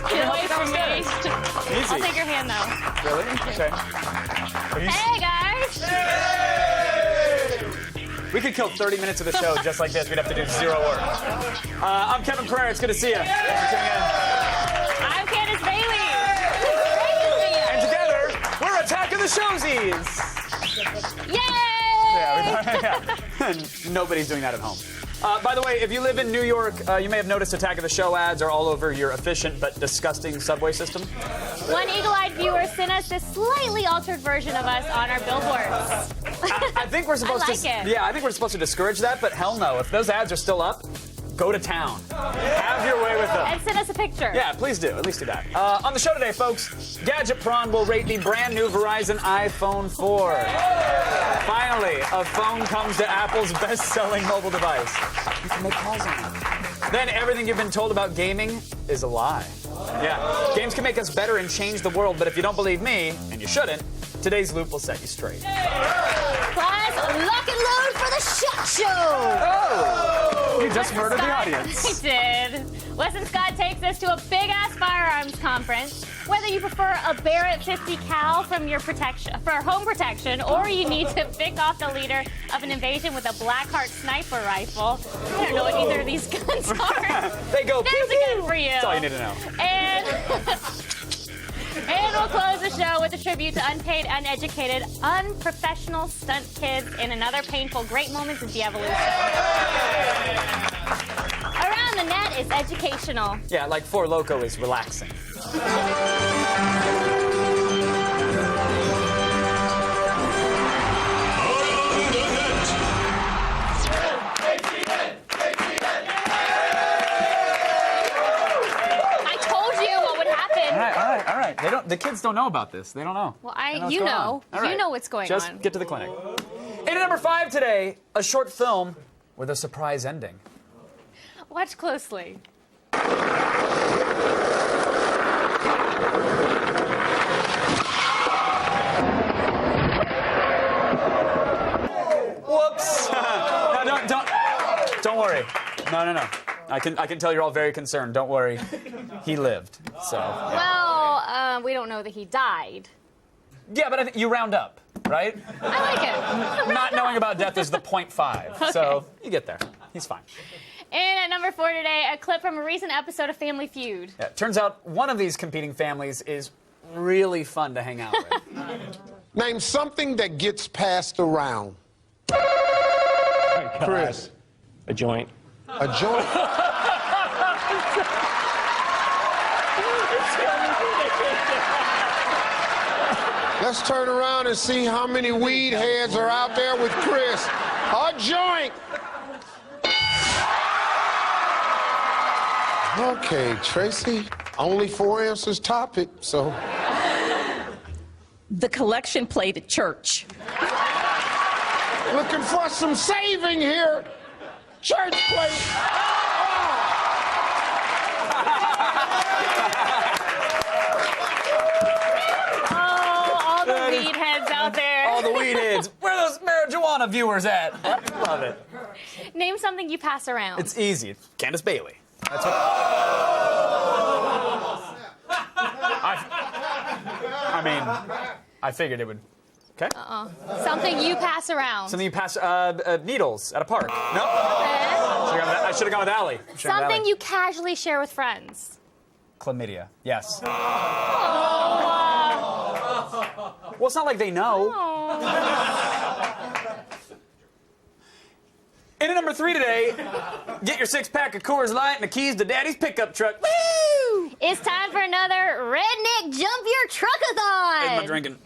Get away from me. Easy. I'll take your hand, though. Really? Okay. Hey, guys. We could kill 30 minutes of the show just like this. We'd have to do zero work. I'm Kevin Pereira. It's good to see you. Thanks for tuning in. I'm Candace Bailey. Great to see you. And together, we're attacking the showsies. Yay! Nobody's doing that at home. By the way, if you live in New York, you may have noticed Attack of the Show ads are all over your efficient but disgusting subway system. One eagle-eyed viewer sent us this slightly altered version of us on our billboards. I think we're supposed I like to. it. Yeah, I think we're supposed to discourage that, but hell no. If those ads are still up, go to town. Have your way with them. And send us a picture. Yeah, please do. At least do that. On the show today, folks, Gadget Prawn will rate the brand new Verizon iPhone 4. Finally, a phone comes to Apple's best-selling mobile device. You can make calls on it. Then everything you've been told about gaming is a lie. Yeah, games can make us better and change the world, but if you don't believe me, and you shouldn't, today's loop will set you straight. Plus, lock and load for the Shut Show. Oh! You just murdered the audience. I did. Weston Scott takes us to a big-ass firearms conference. Whether you prefer a Barrett 50 cal from your protection for home protection, or you need to pick off the leader of an invasion with a Blackheart sniper rifle, I don't know what either of these guns are. They go. There's a gun for you. That's all you need to know. And we'll close the show with a tribute to unpaid, uneducated, unprofessional stunt kids in another painful great moments of de-evolution. Around the Net is educational. Yeah, like Four Loko is relaxing. All right. The kids don't know about this. They don't know. Well, you know what's going on. Just get to the clinic. In at number 5 today, a short film with a surprise ending. Watch closely. Whoops! No, don't worry. No. I can tell you're all very concerned. Don't worry. He lived. So. Yeah. Well, we don't know that he died. Yeah, but I think you round up, right? I like it. Not knowing about death is the 0.5. Okay. So you get there. He's fine. And at number 4 today, a clip from a recent episode of Family Feud. Yeah, turns out one of these competing families is really fun to hang out with. Name something that gets passed around. Chris. A joint. A joint? Let's turn around and see how many weed heads are out there with Chris. A joint! Okay, Tracy, only 4 answers top it, so... The collection plate at church. Looking for some saving here. Church plate. All the weed heads out there. All the weed heads. Where are those marijuana viewers at? Love it. Name something you pass around. It's easy. Candace Bailey. That's what... I mean, I figured it would... Okay. Something you pass around. Something you pass... needles at a park. No. I should have gone with Allie. Something you casually share with friends. Chlamydia. Yes. Oh. Well, it's not like they know. In at number 3 today, get your 6-pack of Coors Light and the keys to Daddy's pickup truck. Woo! It's time for another Redneck Jump Your Truckathon. Where's my drinking?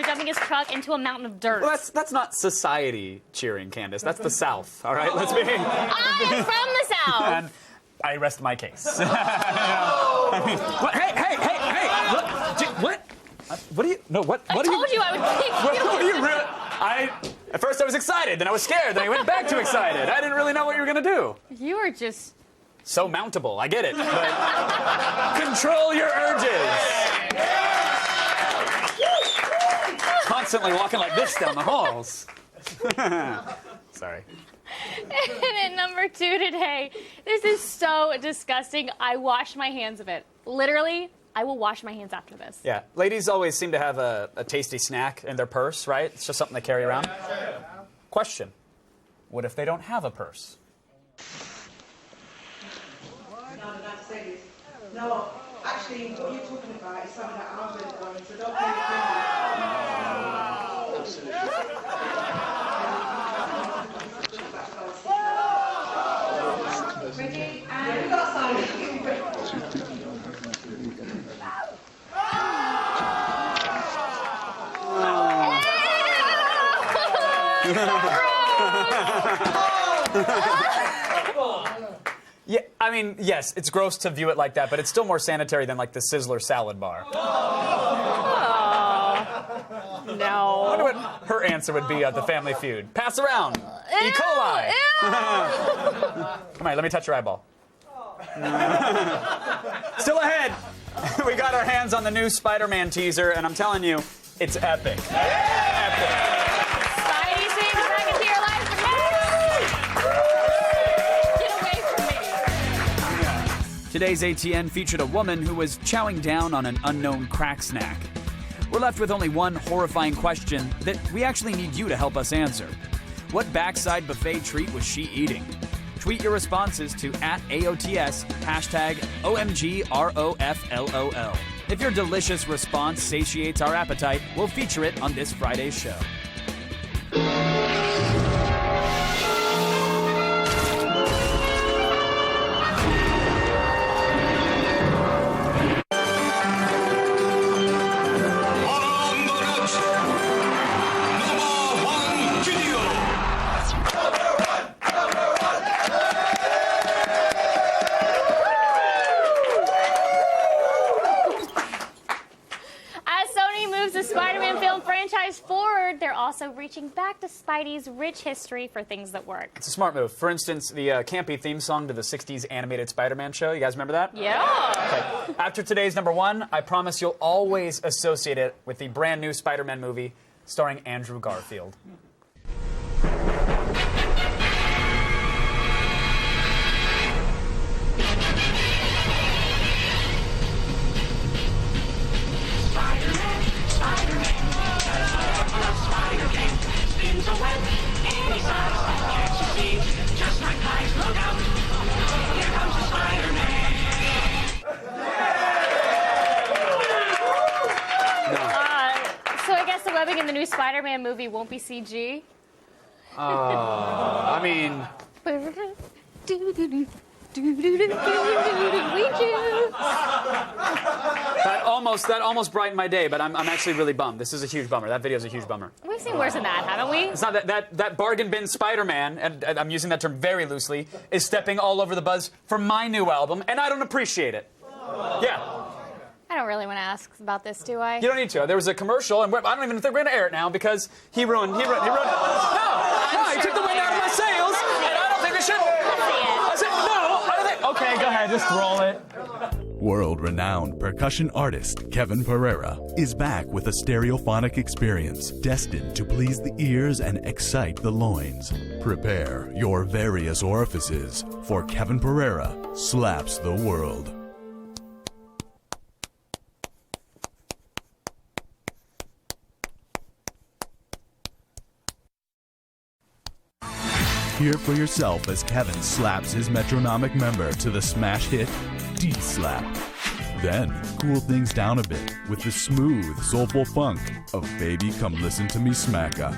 Jumping his truck into a mountain of dirt. Well, that's not society cheering, Candace. That's the South. All right, let's be. I am from the South. And I rest my case. What? Hey! What? What do you? No, what? I What do you? told you I would kick What you. do you really? At first I was excited, then I was scared, then I went back to excited. I didn't really know what you were gonna do. You are just... So mountable, I get it. But control your urges. Constantly walking like this down the halls. Sorry. And at number 2 today, this is so disgusting. I wash my hands of it. Literally, I will wash my hands after this. Yeah, ladies always seem to have a tasty snack in their purse, right? It's just something they carry around. Question: what if they don't have a purse? No, actually, what you're talking about is something that I'm going to go into. Don't pay the Ready? And we got Simon. Yeah, I mean, yes, it's gross to view it like that, but it's still more sanitary than like the Sizzler salad bar. I No. wonder what her answer would be at the Family Feud. Pass around. E. coli. Come on, let me touch your eyeball. Still ahead. We got our hands on the new Spider-Man teaser, and I'm telling you, it's epic. Epic. Spidey sings back into your life now. Get away from me. Today's ATN featured a woman who was chowing down on an unknown crack snack. We're left with only one horrifying question that we actually need you to help us answer. What backside buffet treat was she eating? Tweet your responses to @AOTS, #OMGROFLOL. If your delicious response satiates our appetite, we'll feature it on this Friday's show. As Sony moves the Spider-Man film franchise forward, they're also reaching back to Spidey's rich history for things that work. It's a smart move. For instance, the campy theme song to the 60s animated Spider-Man show. You guys remember that? Yeah. Okay. After today's number 1, I promise you'll always associate it with the brand new Spider-Man movie starring Andrew Garfield. So I guess the webbing in the new Spider-Man movie won't be CG. I mean, that almost brightened my day, but I'm actually really bummed. This is a huge bummer. That video is a huge bummer. We've seen worse than that, haven't we? It's not that bargain bin Spider-Man, and I'm using that term very loosely, is stepping all over the buzz for my new album, and I don't appreciate it. Yeah. I don't really want to ask about this, do I? You don't need to. There was a commercial, and I don't even think we're going to air it now because he ruined. No, he took the wind out of my sails, and I don't think we should. I said no. I don't think. Okay, go ahead, just roll it. World-renowned percussion artist Kevin Pereira is back with a stereophonic experience destined to please the ears and excite the loins. Prepare your various orifices, for Kevin Pereira slaps the world. Hear for yourself as Kevin slaps his metronomic member to the smash hit D-Slap. Then, cool things down a bit with the smooth, soulful funk of Baby Come Listen to Me Smacka.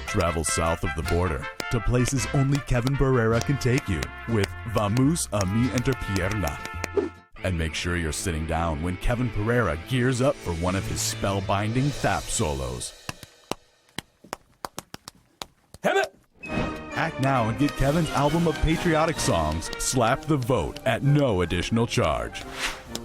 Travel south of the border to places only Kevin Pereira can take you with Vamos a mi entrepierna. And make sure you're sitting down when Kevin Pereira gears up for one of his spellbinding thap solos. Act now and get Kevin's album of patriotic songs, Slap the Vote, at no additional charge.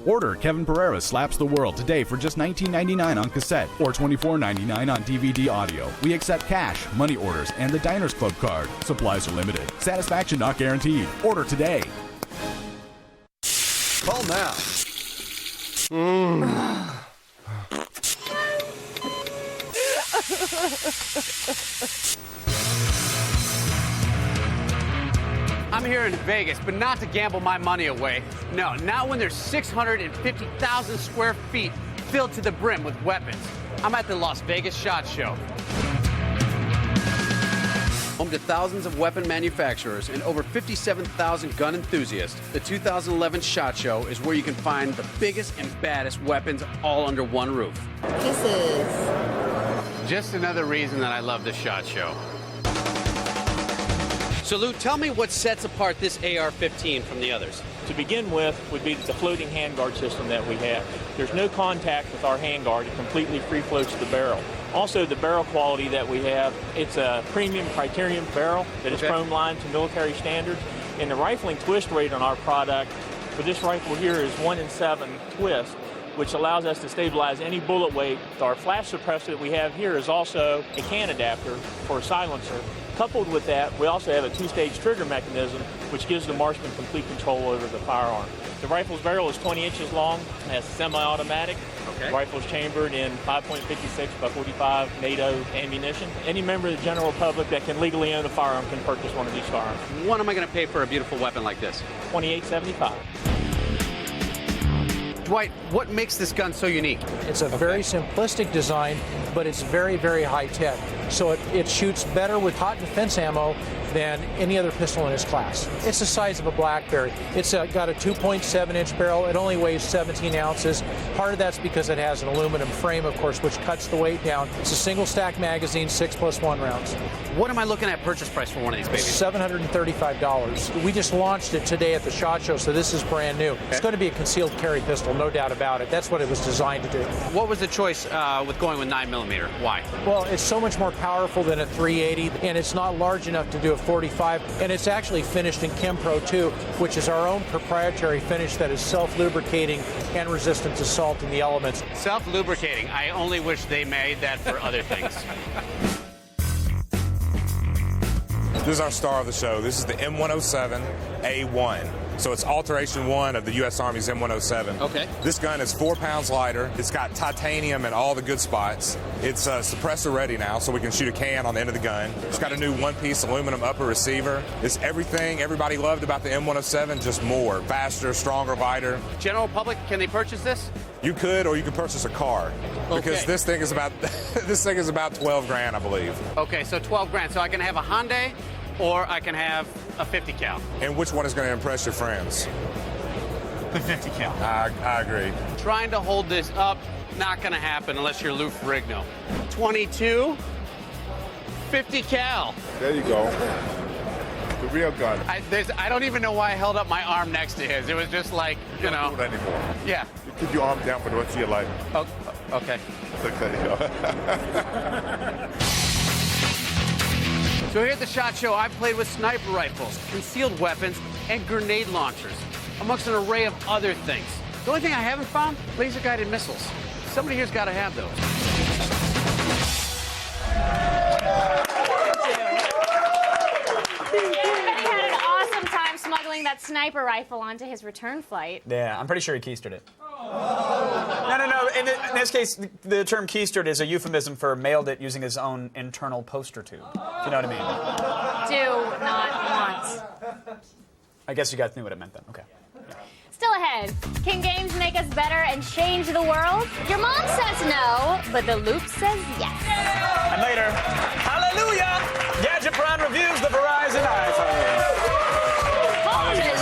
Order Kevin Pereira Slaps the World today for just $19.99 on cassette or $24.99 on DVD audio. We accept cash, money orders, and the Diners Club card. Supplies are limited. Satisfaction not guaranteed. Order today. Call now. I'm here in Vegas, but not to gamble my money away. No, not when there's 650,000 square feet filled to the brim with weapons. I'm at the Las Vegas SHOT Show. Home to thousands of weapon manufacturers and over 57,000 gun enthusiasts, the 2011 SHOT Show is where you can find the biggest and baddest weapons all under one roof. This is just another reason that I love the SHOT Show. So, Lou, tell me what sets apart this AR-15 from the others. To begin with would be the floating handguard system that we have. There's no contact with our handguard. It completely free floats the barrel. Also, the barrel quality that we have, it's a premium Criterium barrel that is chrome lined to military standards. And the rifling twist rate on our product for this rifle here is 1 in 7 twist, which allows us to stabilize any bullet weight. Our flash suppressor that we have here is also a can adapter for a silencer. Coupled with that, we also have a 2-stage trigger mechanism, which gives the marksman complete control over the firearm. The rifle's barrel is 20 inches long, has semi-automatic. The rifle's chambered in 5.56 by 45 NATO ammunition. Any member of the general public that can legally own a firearm can purchase one of these firearms. What am I going to pay for a beautiful weapon like this? $28.75. Dwight, what makes this gun so unique? It's a very simplistic design, but it's very, very high tech. So it shoots better with hot defense ammo than any other pistol in its class. It's the size of a BlackBerry. It's got a 2.7-inch barrel. It only weighs 17 ounces. Part of that's because it has an aluminum frame, of course, which cuts the weight down. It's a single-stack magazine, 6+1 rounds. What am I looking at purchase price for one of these babies? $735. We just launched it today at the SHOT Show, so this is brand new. It's going to be a concealed carry pistol, no doubt about it. That's what it was designed to do. What was the choice with going with 9mm? Why? Well, it's so much more powerful than a .380, and it's not large enough to do a .45, and it's actually finished in ChemPro 2, which is our own proprietary finish that is self-lubricating and resistant to salt in the elements. Self-lubricating. I only wish they made that for other things. This is our star of the show. This is the M107A1. So it's alteration 1 of the U.S. Army's M107. Okay. This gun is 4 pounds lighter. It's got titanium in all the good spots. It's suppressor ready now, so we can shoot a can on the end of the gun. It's got a new one-piece aluminum upper receiver. It's everything everybody loved about the M107, just more. Faster, stronger, lighter. General public, can they purchase this? You could, or you could purchase a car. Because this thing is about this thing is about 12 grand, I believe. Okay, so 12 grand. So I can have a Hyundai, or I can have a 50 cal. And which one is going to impress your friends? The 50 cal. I agree. Trying to hold this up, not going to happen unless you're Lou Ferrigno. 22, 50 cal. There you go. The real gun. I don't even know why I held up my arm next to his. It was just like, you know. Don't do it anymore. Yeah. You keep your arm down for the rest of your life. Oh, okay. There you go. So here at the SHOT Show, I've played with sniper rifles, concealed weapons, and grenade launchers, amongst an array of other things. The only thing I haven't found, laser-guided missiles. Somebody here's got to have those. Everybody had an awesome time smuggling that sniper rifle onto his return flight. Yeah, I'm pretty sure he keistered it. No. In this case, the term keistered is a euphemism for mailed it using his own internal poster tube. If you know what I mean. Do not want. I guess you guys knew what it meant then. Okay. Still ahead, can games make us better and change the world? Your mom says no, but the loop says yes. And later, hallelujah! Gadgetron reviews the Verizon iPhone. Hallelujah!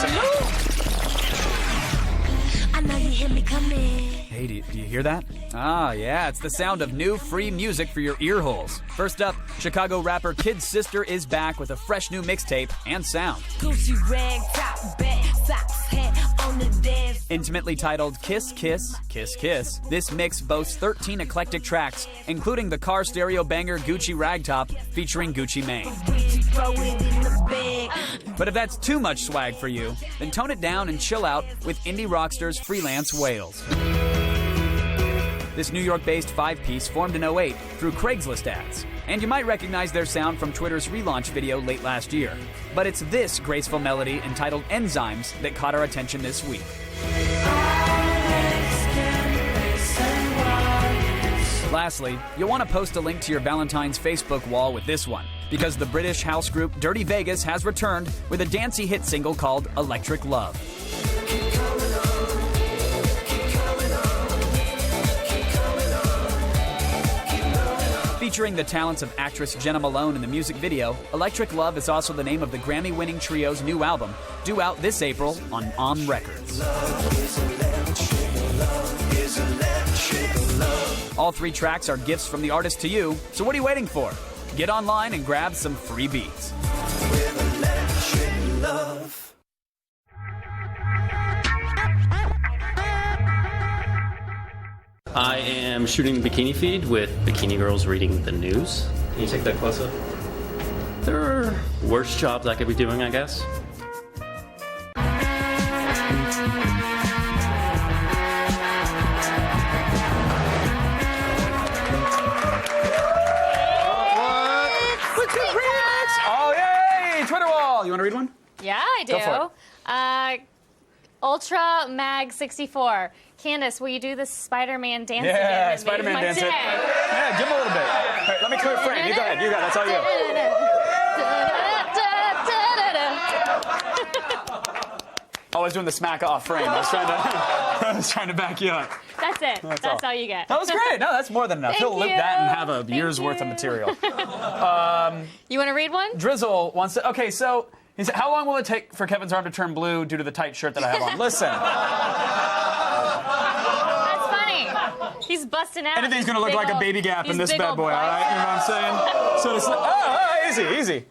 I know you hear me coming. Hey, do you hear that? Ah, yeah, it's the sound of new free music for your ear holes. First up, Chicago rapper Kid Sister is back with a fresh new mixtape and sound. Gucci rag, top back, socks, hat on the dance. Intimately titled Kiss, Kiss, Kiss, Kiss, this mix boasts 13 eclectic tracks, including the car stereo banger Gucci Ragtop featuring Gucci Mane. throw it in the bag. But if that's too much swag for you, then tone it down and chill out with indie rocksters Freelance Whales. This New York-based five-piece formed in 2008 through Craigslist ads, and you might recognize their sound from Twitter's relaunch video late last year. But it's this graceful melody entitled Enzymes that caught our attention this week. Lastly, you'll want to post a link to your Valentine's Facebook wall with this one, because the British house group Dirty Vegas has returned with a dancey hit single called Electric Love. Featuring the talents of actress Jenna Malone in the music video, Electric Love is also the name of the Grammy-winning trio's new album, due out this April on Records. All three tracks are gifts from the artist to you, so what are you waiting for? Get online and grab some free beats. I am shooting the bikini feed with bikini girls reading the news. Can you take that close up? There are worse jobs I could be doing, I guess. Oh, yay! Twitter wall. You want to read one? Yeah, I do. Go for it. Ultra Mag 64. Candace, will you do the Spider-Man dance again? Yeah, Spider-Man dance it. Yeah, give him a little bit. All right, let me clear frame. You go ahead. You got it. That's all you. I was doing the smack off frame. I was trying to back you up. That's it. That's all you get. That was great. No, that's more than enough. He'll loop that and have a year's worth of material. You want to read one? Drizzle wants to. Okay, so he said, how long will it take for Kevin's arm to turn blue due to the tight shirt that I have on? Listen. That's funny. He's busting out. Anything's going to look like a baby gap in this bad boy, all right? You know what I'm saying? So it's easy.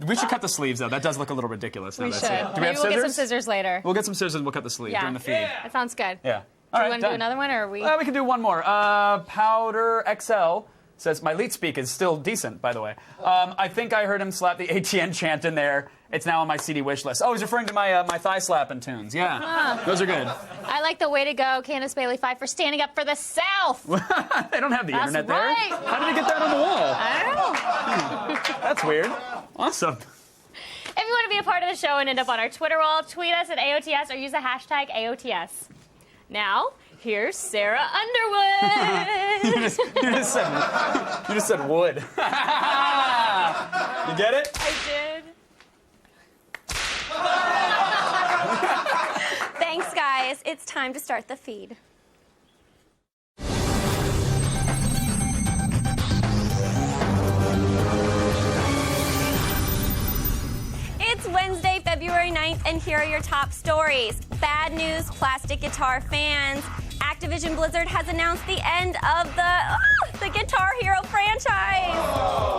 We should cut the sleeves, though. That does look a little ridiculous. We should. Do we have Maybe scissors? we'll get some scissors later. We'll get some scissors and we'll cut the sleeve during the feed. That sounds good. Yeah. Do you want to do another one, or are we? We can do one more. Powder XL says, my lead speak is still decent, by the way. I think I heard him slap the ATN chant in there. It's now on my CD wish list. Oh, he's referring to my my thigh slapping tunes. Yeah, those are good. I like the way to go, Candace Bailey 5 for standing up for the South. They don't have the That's internet right. there. How did he get that on the wall? I don't know. That's weird. Awesome. If you want to be a part of the show and end up on our Twitter wall, tweet us at AOTS or use the hashtag AOTS. Now, here's Sarah Underwood. you just said wood. You get it? I did. Thanks, guys. It's time to start the feed. It's Wednesday, February 9th, and here are your top stories. Bad news, plastic guitar fans. Activision Blizzard has announced the end of the Guitar Hero franchise.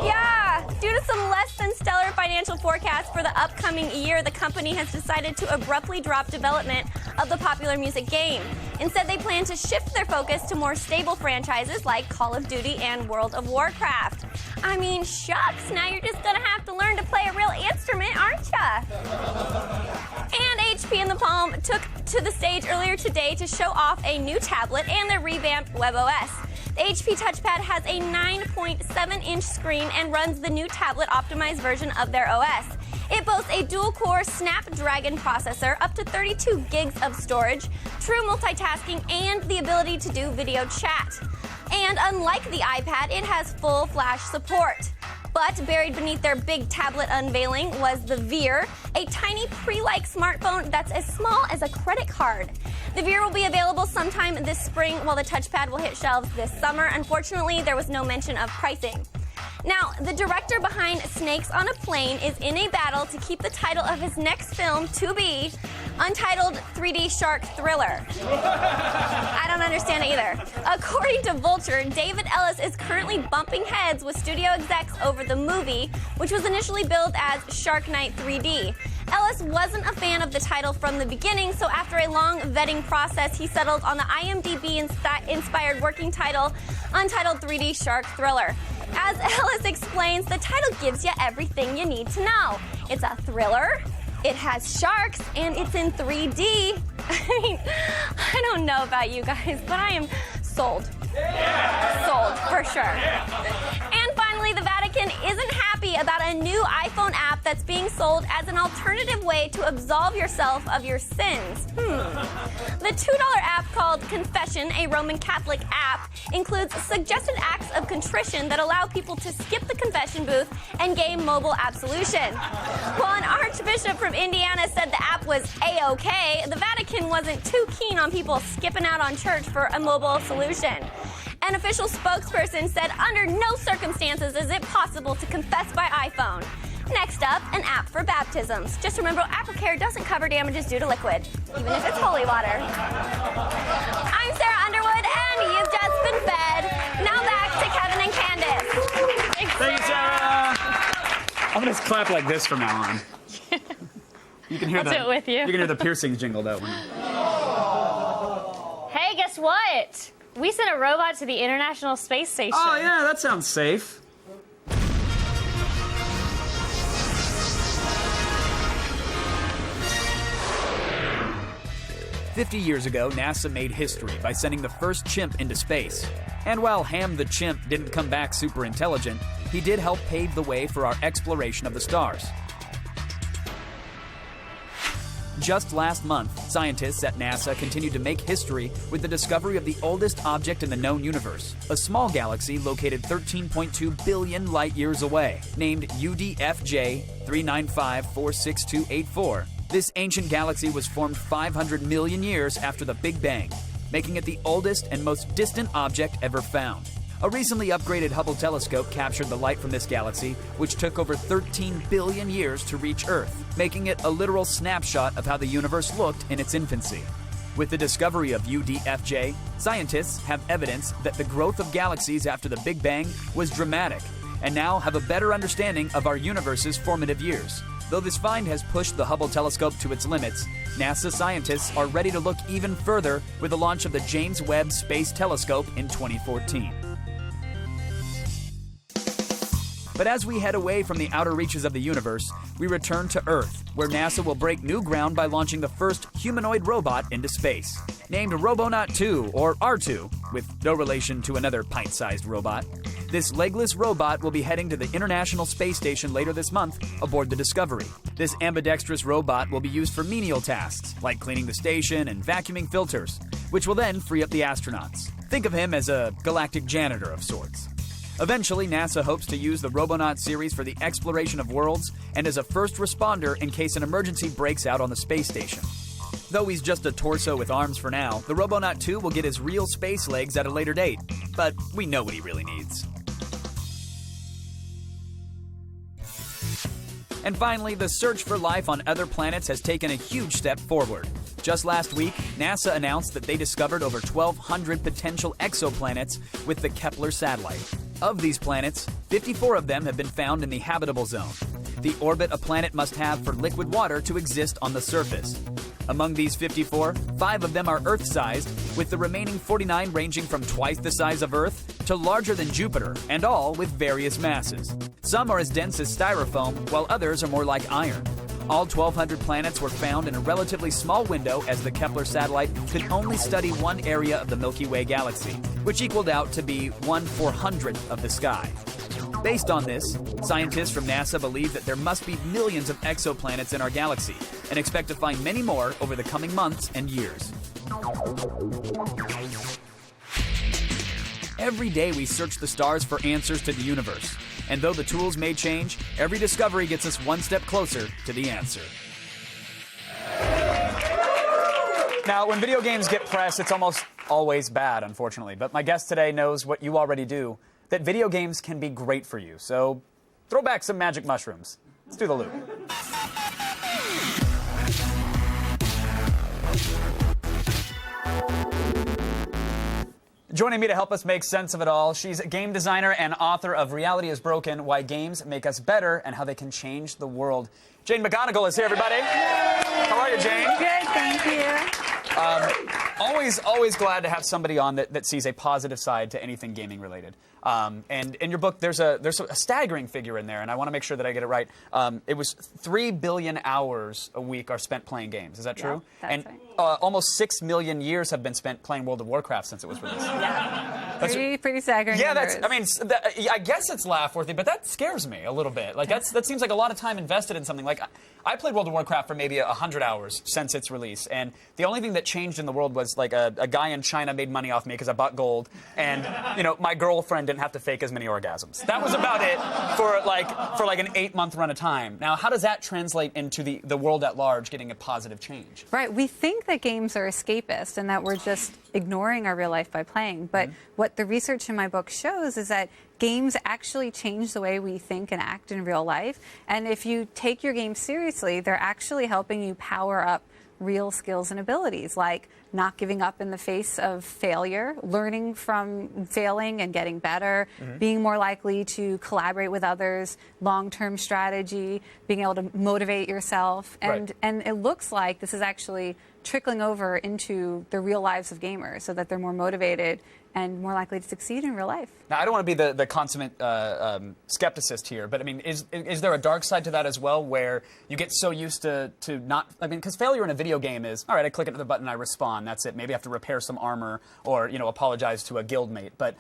Yeah, due to some less than stellar financial forecasts for the upcoming year, the company has decided to abruptly drop development of the popular music game. Instead, they plan to shift their focus to more stable franchises like Call of Duty and World of Warcraft. I mean, shucks, now you're just gonna have to learn to play a real instrument, aren't ya? And HP and the Palm took to the stage earlier today to show off a new tablet and their revamped WebOS. The HP touchpad has a 9.7-inch screen and runs the new tablet-optimized version of their OS. It boasts a dual-core Snapdragon processor, up to 32 gigs of storage, true multitasking, and the ability to do video chat. And unlike the iPad, it has full flash support. But buried beneath their big tablet unveiling was the Veer, a tiny pre-like smartphone that's as small as a credit card. The Veer will be available sometime this spring, while the touchpad will hit shelves this summer. Unfortunately, there was no mention of pricing. Now, the director behind Snakes on a Plane is in a battle to keep the title of his next film to be Untitled 3D Shark Thriller. I don't understand it either. According to Vulture, David Ellis is currently bumping heads with studio execs over the movie, which was initially billed as Shark Night 3D. Ellis wasn't a fan of the title from the beginning, so after a long vetting process, he settled on the IMDb-inspired working title, Untitled 3D Shark Thriller. As Ellis explains, the title gives you everything you need to know. It's a thriller, it has sharks, and it's in 3D. I mean, I don't know about you guys, but I am sold. Sold, for sure. And finally, the Vatican isn't happy about a new iPhone app that's being sold as an alternative way to absolve yourself of your sins. The $2 app called Confession, a Roman Catholic app, includes suggested acts of contrition that allow people to skip the confession booth and gain mobile absolution. While an archbishop from Indiana said the app was A-OK, the Vatican wasn't too keen on people skipping out on church for a mobile solution. An official spokesperson said under no circumstances is it possible to confess by iPhone. Next up, an app for baptisms. Just remember, AppleCare doesn't cover damages due to liquid, even if it's holy water. I'm Sarah Underwood, and you've just been fed. Now back to Kevin and Candace. Thank you, Sarah. I'm going to clap like this from now on. You can hear I'll do it with you. You can hear the piercings jingle, though. Hey, guess what? We sent a robot to the International Space Station. Oh, yeah, that sounds safe. "50 years ago, NASA made history by sending the first chimp into space. And while Ham the chimp didn't come back super intelligent, he did help pave the way for our exploration of the stars. Just last month, scientists at NASA continued to make history with the discovery of the oldest object in the known universe, a small galaxy located 13.2 billion light-years away, named UDFJ 3954624. This ancient galaxy was formed 500 million years after the Big Bang, making it the oldest and most distant object ever found. A recently upgraded Hubble telescope captured the light from this galaxy, which took over 13 billion years to reach Earth, making it a literal snapshot of how the universe looked in its infancy. With the discovery of UDFJ, scientists have evidence that the growth of galaxies after the Big Bang was dramatic, and now have a better understanding of our universe's formative years. Though this find has pushed the Hubble telescope to its limits, NASA scientists are ready to look even further with the launch of the James Webb Space Telescope in 2014. But as we head away from the outer reaches of the universe, we return to Earth, where NASA will break new ground by launching the first humanoid robot into space. Named Robonaut 2, or R2, with no relation to another pint-sized robot, this legless robot will be heading to the International Space Station later this month aboard the Discovery. This ambidextrous robot will be used for menial tasks, like cleaning the station and vacuuming filters, which will then free up the astronauts. Think of him as a galactic janitor of sorts. Eventually, NASA hopes to use the Robonaut series for the exploration of worlds and as a first responder in case an emergency breaks out on the space station. Though he's just a torso with arms for now, the Robonaut 2 will get his real space legs at a later date. But we know what he really needs. And finally, the search for life on other planets has taken a huge step forward. Just last week, NASA announced that they discovered over 1,200 potential exoplanets with the Kepler satellite. Of these planets, 54 of them have been found in the habitable zone, the orbit a planet must have for liquid water to exist on the surface. Among these 54, 5 of them are Earth-sized, with the remaining 49 ranging from twice the size of Earth to larger than Jupiter, and all with various masses. Some are as dense as styrofoam, while others are more like iron. All 1,200 planets were found in a relatively small window, as the Kepler satellite could only study one area of the Milky Way galaxy, which equaled out to be 1/400th of the sky. Based on this, scientists from NASA believe that there must be millions of exoplanets in our galaxy, and expect to find many more over the coming months and years. Every day we search the stars for answers to the universe. And though the tools may change, every discovery gets us one step closer to the answer. Now, when video games get press, it's almost always bad, unfortunately. But my guest today knows what you already do, that video games can be great for you. So throw back some magic mushrooms. Let's do the loop. Joining me to help us make sense of it all, she's a game designer and author of Reality is Broken, Why Games Make Us Better and How They Can Change the World. Jane McGonigal is here, everybody. How are you, Jane? Good, thank you. Always glad to have somebody on that sees a positive side to anything gaming related. And in your book, there's a staggering figure in there, and I want to make sure that I get it right. It was 3 billion hours a week are spent playing games. Is that true? Yeah, that's and right. Almost 6 million years have been spent playing World of Warcraft since it was released. Yeah. Pretty staggering. Yeah, numbers. I guess it's laugh-worthy, but that scares me a little bit. Like that seems like a lot of time invested in something. Like I played World of Warcraft for maybe 100 hours since its release, and the only thing that changed in the world was like a guy in China made money off me because I bought gold, and my girlfriend didn't have to fake as many orgasms. That was about it for like an 8-month run of time. Now, how does that translate into the world at large getting a positive change? Right. We think that games are escapist and that we're just ignoring our real life by playing. But what the research in my book shows is that games actually change the way we think and act in real life. And if you take your game seriously, they're actually helping you power up real skills and abilities, like not giving up in the face of failure, learning from failing and getting better, being more likely to collaborate with others, long-term strategy, being able to motivate yourself. And it looks like this is actually trickling over into the real lives of gamers so that they're more motivated and more likely to succeed in real life. Now, I don't want to be the consummate skepticist here, but I mean, is there a dark side to that as well, where you get so used to not? I mean, because failure in a video game is, all right, I click into the button, I respawn, that's it. Maybe I have to repair some armor or apologize to a guildmate. But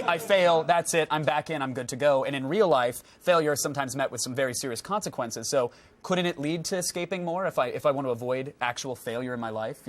I fail, that's it. I'm back in, I'm good to go. And in real life, failure is sometimes met with some very serious consequences. So couldn't it lead to escaping more if I want to avoid actual failure in my life?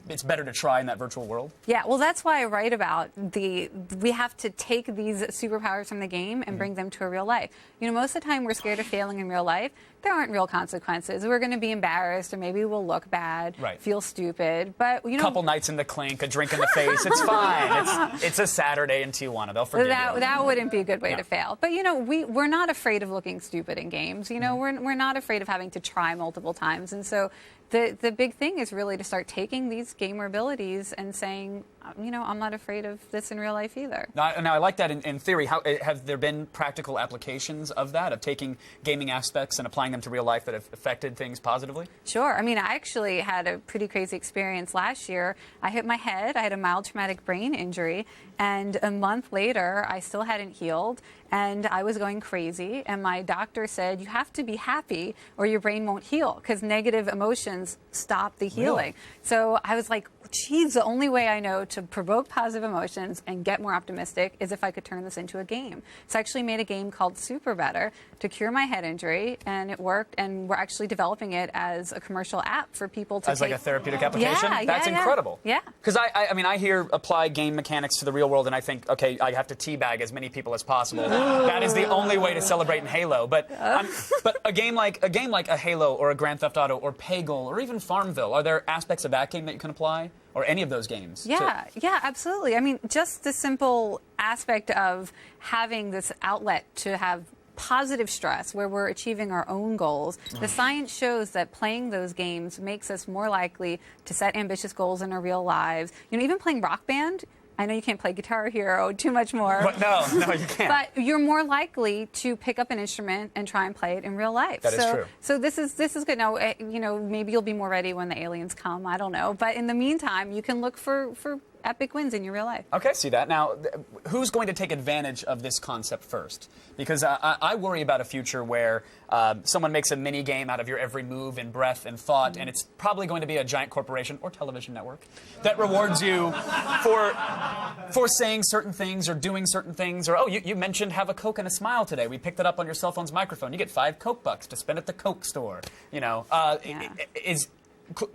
It's better to try in that virtual world? Yeah, well, that's why I write about we have to take these superpowers from the game and bring them to a real life. Most of the time we're scared of failing in real life. There aren't real consequences. We're going to be embarrassed, or maybe we'll look bad, feel stupid. But couple nights in the clink, a drink in the face, it's fine. It's a Saturday in Tijuana. They'll forgive you. That wouldn't be a good way to fail. But we're not afraid of looking stupid in games. We're not afraid of having to try multiple times. And so the big thing is really to start taking these gamer abilities and saying, I'm not afraid of this in real life either. Now I like that in theory. Have there been practical applications of that, of taking gaming aspects and applying them to real life that have affected things positively? Sure. I mean, I actually had a pretty crazy experience last year. I hit my head. I had a mild traumatic brain injury. And a month later, I still hadn't healed. And I was going crazy. And my doctor said, you have to be happy or your brain won't heal, because negative emotions stop the healing. Really? So I was like, geez, the only way I know to provoke positive emotions and get more optimistic is if I could turn this into a game. So I actually made a game called Super Better to cure my head injury, and it worked, and we're actually developing it as a commercial app for people to like a therapeutic application? Yeah, That's incredible. Yeah. Because I hear apply game mechanics to the real world, and I think, okay, I have to teabag as many people as possible. That is the only way to celebrate in Halo. But a game like a Halo or a Grand Theft Auto or Peggle or even Farmville, are there aspects of that game that you can apply? Or any of those games? Yeah, absolutely. I mean, just the simple aspect of having this outlet to have positive stress where we're achieving our own goals. The science shows that playing those games makes us more likely to set ambitious goals in our real lives. Even playing Rock Band, I know you can't play Guitar Hero too much more. But no, you can't. But you're more likely to pick up an instrument and try and play it in real life. That is true. So this is good. Now, maybe you'll be more ready when the aliens come. I don't know. But in the meantime, you can look for epic wins in your real life. Okay, see that. Now, who's going to take advantage of this concept first? Because I worry about a future where someone makes a mini game out of your every move and breath and thought, and it's probably going to be a giant corporation or television network that rewards you for saying certain things or doing certain things. Or, you mentioned have a Coke and a smile today. We picked it up on your cell phone's microphone. You get 5 Coke bucks to spend at the Coke store.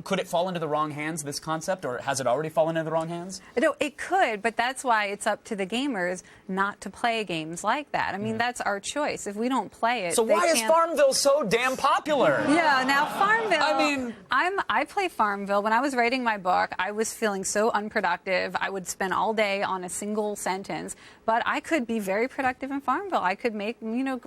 Could it fall into the wrong hands, this concept, or has it already fallen into the wrong hands? No, it could, but that's why it's up to the gamers not to play games like that. I mean, that's our choice. If we don't play it, so why is Farmville so damn popular? Yeah, now Farmville. I play Farmville. When I was writing my book, I was feeling so unproductive. I would spend all day on a single sentence, but I could be very productive in Farmville. I could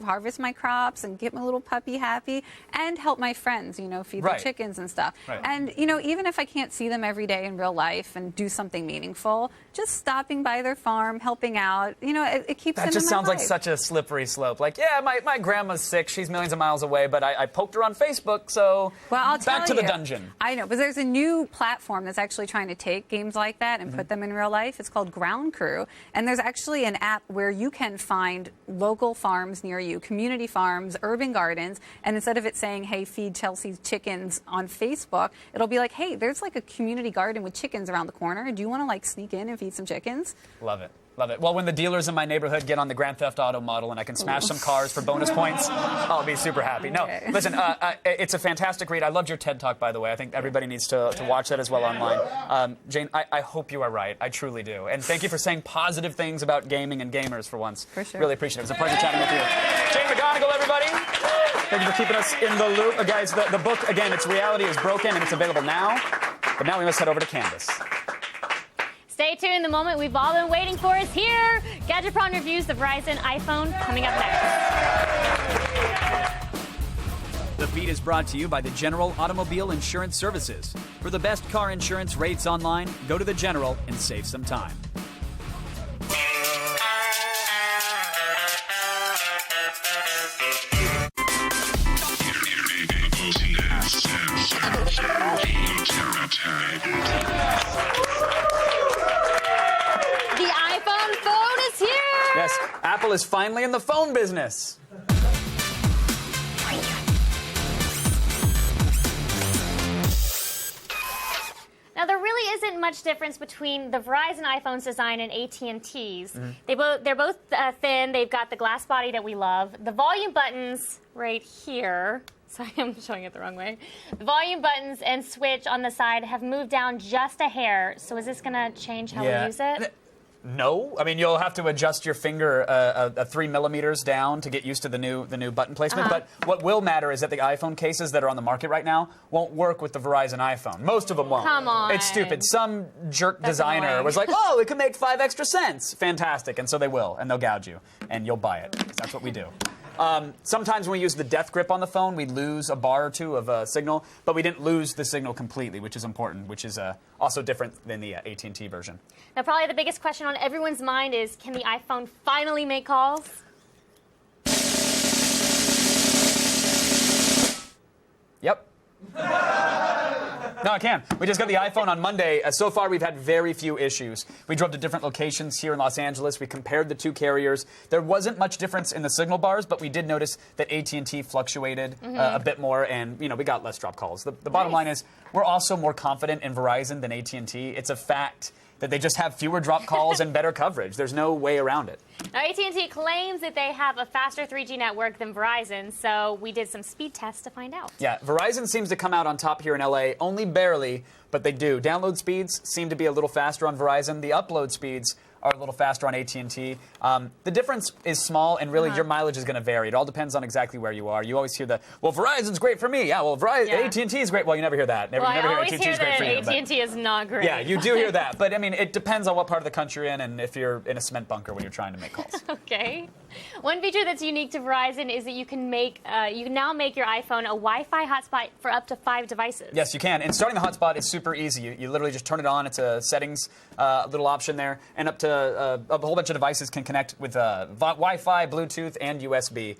harvest my crops and get my little puppy happy and help my friends, feed the chickens and stuff. Right. And, you know, even if I can't see them every day in real life and do something meaningful, just stopping by their farm, helping out, you know, it keeps them in my life. That just sounds like such a slippery slope. Like, yeah, my grandma's sick. She's millions of miles away, but I poked her on Facebook, so well, I'll back to the dungeon. I know, but there's a new platform that's actually trying to take games like that and put them in real life. It's called Ground Crew. And there's actually an app where you can find local farms near you, community farms, urban gardens, and instead of it saying, hey, feed Chelsea's chickens on Facebook, it'll be like, hey, there's like a community garden with chickens around the corner. Do you want to like sneak in and feed some chickens? Love it. Love it. Well, when the dealers in my neighborhood get on the Grand Theft Auto model and I can smash some cars for bonus points, I'll be super happy. No, listen, it's a fantastic read. I loved your TED Talk, by the way. I think everybody needs to watch that as well online. Jane, I hope you are right. I truly do. And thank you for saying positive things about gaming and gamers for once. For sure. Really appreciate it. It was a pleasure chatting with you. Jane McGonigal, everybody. Thank you for keeping us in the loop. Guys, the book, again, Its Reality is Broken, and it's available now. But now we must head over to Candace. Stay tuned. The moment we've all been waiting for is here. Gadgetron reviews the Verizon iPhone coming up next. The feed is brought to you by the General Automobile Insurance Services. For the best car insurance rates online, go to the General and save some time. Yes, Apple is finally in the phone business. Now, there really isn't much difference between the Verizon iPhone's design and AT&T's. They're both thin. They've got the glass body that we love. The volume buttons right here. Sorry, I'm showing it the wrong way. The volume buttons and switch on the side have moved down just a hair. So is this going to change how we use it? No, I mean you'll have to adjust your finger 3 millimeters down to get used to the new button placement. But what will matter is that the iPhone cases that are on the market right now won't work with the Verizon iPhone. Most of them won't. Come on, it's stupid. Some jerk designer annoying. was like, "Oh, it can make 5 extra cents." Fantastic, and so they will, and they'll gouge you, and you'll buy it. That's what we do. Sometimes when we use the death grip on the phone, we lose a bar or two of signal, but we didn't lose the signal completely, which is important, which is also different than the AT&T version. Now, probably the biggest question on everyone's mind is, can the iPhone finally make calls? Yep. No, I can. We just got the iPhone on Monday. So far, we've had very few issues. We drove to different locations here in Los Angeles. We compared the two carriers. There wasn't much difference in the signal bars, but we did notice that AT&T fluctuated a bit more, and we got less drop calls. The bottom line is we're also more confident in Verizon than AT&T. It's a fact that they just have fewer drop calls and better coverage. There's no way around it. Now, AT&T claims that they have a faster 3G network than Verizon, so we did some speed tests to find out. Yeah, Verizon seems to come out on top here in LA, only barely, but they do. Download speeds seem to be a little faster on Verizon. The upload speeds are a little faster on AT&T. The difference is small, and really your mileage is going to vary. It all depends on exactly where you are. You always hear well, Verizon's great for me. Yeah, well, AT&T is great. Well, you never hear that. Never I hear always AT&T hear is great for you. that AT&T is not great. Yeah, you do hear that. But, I mean, it depends on what part of the country you're in and if you're in a cement bunker when you're trying to make calls. Okay. One feature that's unique to Verizon is that you can now make your iPhone a Wi-Fi hotspot for up to 5 devices. Yes, you can. And starting the hotspot is super easy. You literally just turn it on. It's a settings little option there. And up to a whole bunch of devices can connect with Wi-Fi, Bluetooth, and USB.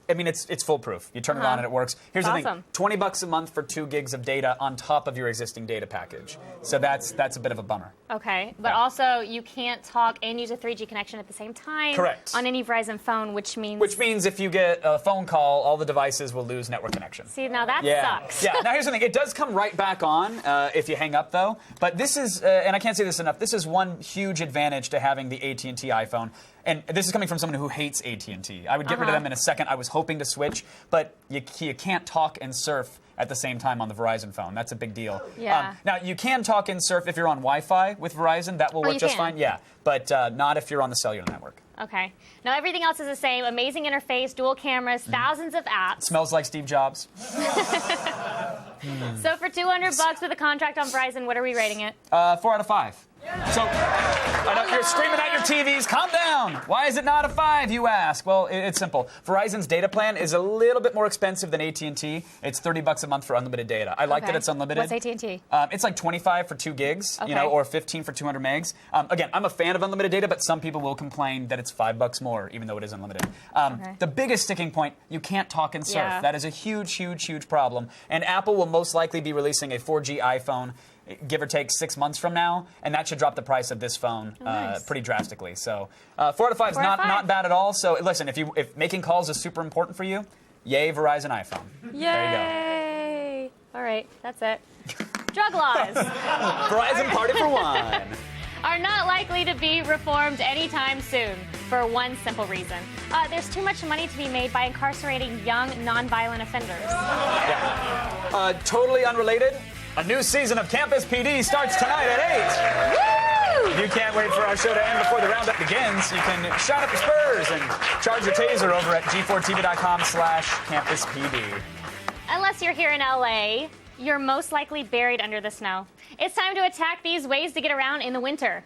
It's foolproof. You turn it on and it works. Here's the thing: $20 a month for 2 gigs of data on top of your existing data package. So that's a bit of a bummer. Okay, but also you can't talk and use a 3G connection at the same time. Correct. On any Verizon phone, which means if you get a phone call, all the devices will lose network connection. See, now that sucks. Yeah. Now here's the thing: it does come right back on if you hang up, though. But this is, and I can't say this enough. This is one huge advantage to having the AT&T iPhone. And this is coming from someone who hates AT&T. I would get rid of them in a second. I was hoping to switch, but you can't talk and surf at the same time on the Verizon phone. That's a big deal. Yeah. Now, you can talk and surf if you're on Wi-Fi with Verizon. That will work just fine. Yeah, but not if you're on the cellular network. Okay. Now, everything else is the same. Amazing interface, dual cameras, thousands of apps. Smells like Steve Jobs. So for $200 with a contract on Verizon, what are we rating it? 4 out of 5. So, I know They're screaming at your TVs, calm down. Why is it not a 5, you ask? Well, it's simple. Verizon's data plan is a little bit more expensive than AT&T. It's $30 a month for unlimited data. I like that it's unlimited. What's AT&T? It's like 25 for 2 gigs, or 15 for 200 megs. Again, I'm a fan of unlimited data, but some people will complain that it's $5 more, even though it is unlimited. The biggest sticking point, you can't talk and surf. Yeah. That is a huge, huge, huge problem. And Apple will most likely be releasing a 4G iPhone, give or take 6 months from now, and that should drop the price of this phone pretty drastically. So 4 out of 5 is not bad at all. So listen, if making calls is super important for you, yay Verizon iPhone. Yay! There you go. All right, that's it. Drug laws. Verizon party for one. Are not likely to be reformed anytime soon for one simple reason. There's too much money to be made by incarcerating young, nonviolent offenders. Yeah. Totally unrelated, a new season of Campus PD starts tonight at 8. Woo! You can't wait for our show to end before the roundup begins. You can shine up the Spurs and charge your taser over at g4tv.com/campuspd. Unless you're here in LA, you're most likely buried under the snow. It's time to attack these ways to get around in the winter.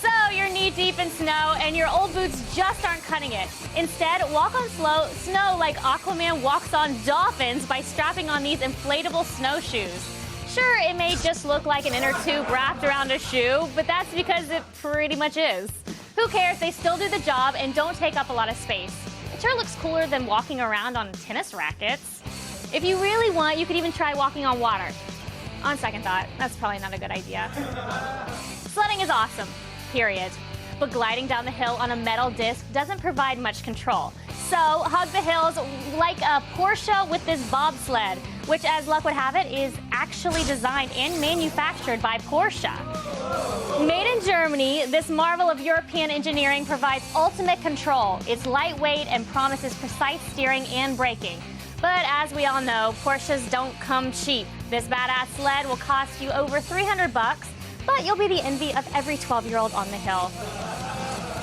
So you're knee-deep in snow and your old boots just aren't cutting it. Instead, walk on snow like Aquaman walks on dolphins by strapping on these inflatable snowshoes. Sure, it may just look like an inner tube wrapped around a shoe, but that's because it pretty much is. Who cares? They still do the job and don't take up a lot of space. It sure looks cooler than walking around on tennis rackets. If you really want, you could even try walking on water. On second thought, that's probably not a good idea. Sledding is awesome, period. But gliding down the hill on a metal disc doesn't provide much control. So hug the hills like a Porsche with this bobsled, which, as luck would have it, is actually designed and manufactured by Porsche. Made in Germany, this marvel of European engineering provides ultimate control. It's lightweight and promises precise steering and braking. But as we all know, Porsches don't come cheap. This badass sled will cost you over $300, but you'll be the envy of every 12-year-old on the hill.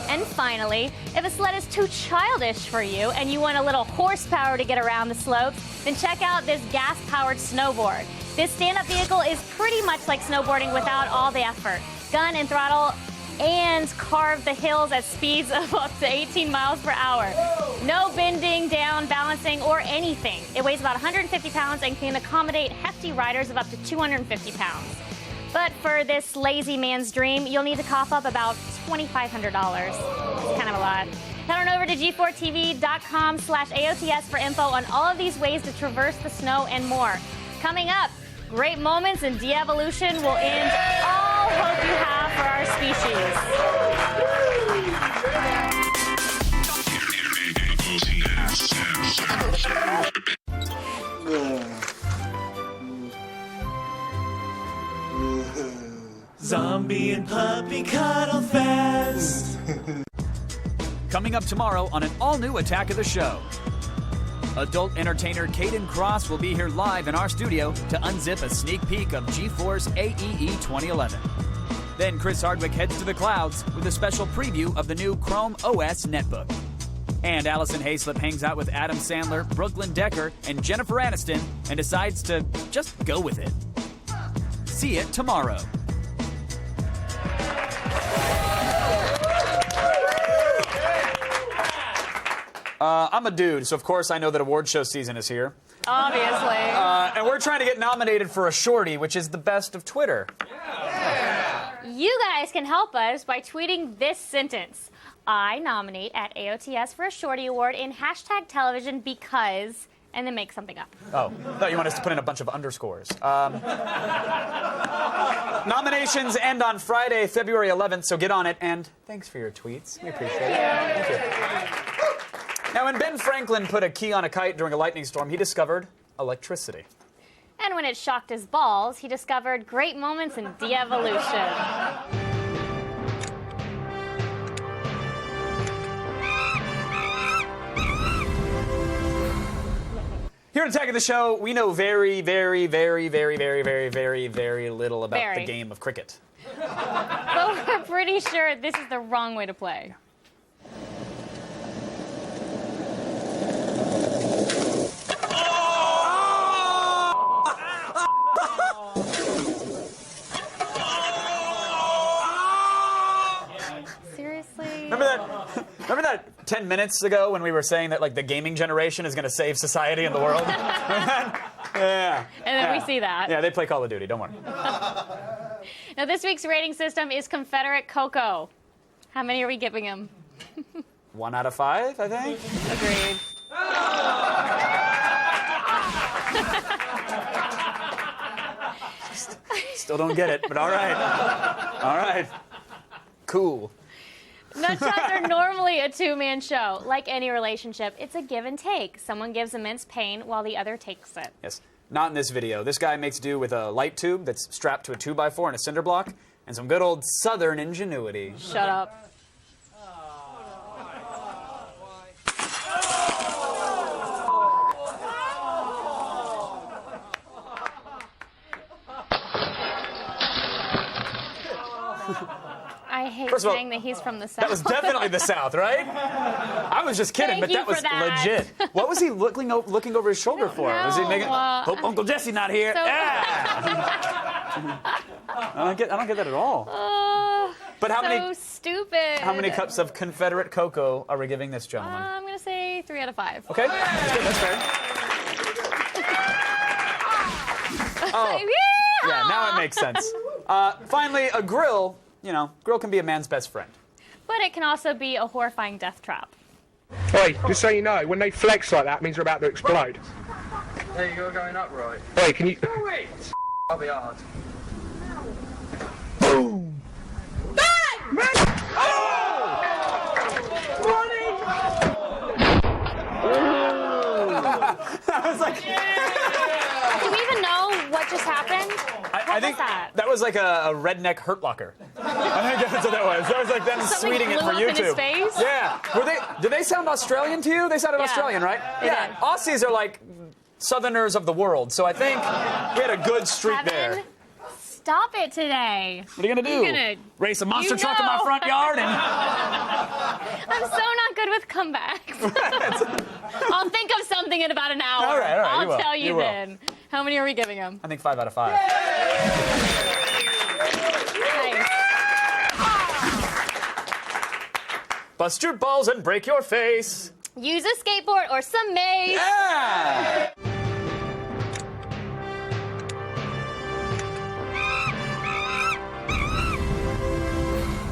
And finally, if a sled is too childish for you and you want a little horsepower to get around the slopes, then check out this gas-powered snowboard. This stand-up vehicle is pretty much like snowboarding without all the effort. Gun and throttle and carve the hills at speeds of up to 18 miles per hour. No bending, down, balancing, or anything. It weighs about 150 pounds and can accommodate hefty riders of up to 250 pounds. But for this lazy man's dream, you'll need to cough up about $2,500. It's kind of a lot. Head on over to g4tv.com/AOTS for info on all of these ways to traverse the snow and more. Coming up, great moments in de-evolution will end all hope you have for our species. Zombie and puppy cuddle fest. Coming up tomorrow on an all-new Attack of the Show. Adult entertainer Caden Cross will be here live in our studio to unzip a sneak peek of G4's AEE 2011. Then Chris Hardwick heads to the clouds with a special preview of the new Chrome OS netbook. And Allison Hayslip hangs out with Adam Sandler, Brooklyn Decker, and Jennifer Aniston and decides to just go with it. See it tomorrow. I'm a dude, so of course I know that award show season is here. Obviously. And we're trying to get nominated for a shorty, which is the best of Twitter. You guys can help us by tweeting this sentence. I nominate at AOTS for a Shorty Award in #television because, and then make something up. Oh, I thought you wanted us to put in a bunch of underscores. Nominations end on Friday, February 11th, so get on it, and thanks for your tweets. We appreciate it. Thank you. Now, when Ben Franklin put a key on a kite during a lightning storm, he discovered electricity. And when it shocked his balls, he discovered great moments in de-evolution. Here on Attack of the Show, we know very, very, very, very, very, very, very, very little about the game of cricket. But we're pretty sure this is the wrong way to play. 10 minutes ago when we were saying that like the gaming generation is going to save society and the world? Yeah. And then we see that. Yeah, they play Call of Duty. Don't worry. Now, this week's rating system is Confederate Cocoa. How many are we giving him? 1 out of 5, I think. Agreed. Still don't get it, but all right. All right. Cool. Nutshots are normally a two-man show. Like any relationship, it's a give and take. Someone gives immense pain while the other takes it. Yes. Not in this video. This guy makes do with a light tube that's strapped to a 2x4 and a cinder block, and some good old Southern ingenuity. Shut up. I hate First of all, saying that he's from the South. That was definitely the South, right? I was just kidding, Thank but you that was for that. legit. What was he looking over his shoulder for? Was he making? Hope Uncle Jesse's not here. So- I don't get that at all. But how so many? stupid. How many cups of Confederate cocoa are we giving this gentleman? I'm going to say 3 out of 5. Okay, that's good. That's fair. Oh, yeah. Now it makes sense. Finally, a grill. You know, grill can be a man's best friend. But it can also be a horrifying death trap. Oi, just so you know, when they flex like that, it means they're about to explode. There you go, going up right. Oi, can you... Wait! I'll be hard. Boom! I was like... Do we even know what just happened? I think that was like a redneck Hurt Locker. I think that's what that was. That was like them Something sweeting it blew for up in YouTube. his face? Yeah. Did they sound Australian to you? They sounded Yeah, Australian, right? they Yeah. did. Aussies are like Southerners of the world, so I think we had a good streak there. Kevin, stop it today. What are you gonna do? You're gonna- Race a monster you truck in my know. front yard and I'm so not good with comebacks. I'll think of something in about an hour. All right, you will. I'll tell you You will. then. How many are we giving him? I think 5 out of 5. Nice. Bust your balls and break your face. Use a skateboard or some mace. Yeah!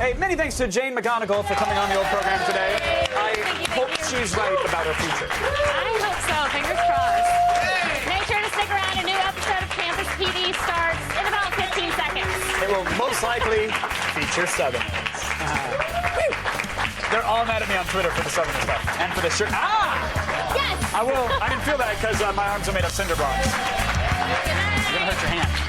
Hey, many thanks to Jane McGonigal for coming on the old program today. I hope she's right about her future. I hope so. Fingers crossed. Make sure to stick around. A new episode of Campus PD starts in about 15 seconds. It will most likely feature Southerners. They're all mad at me on Twitter for the Southern stuff and for the shirt. Ah! Yes! I didn't feel that because my arms are made of cinder blocks. You're gonna hurt your hand.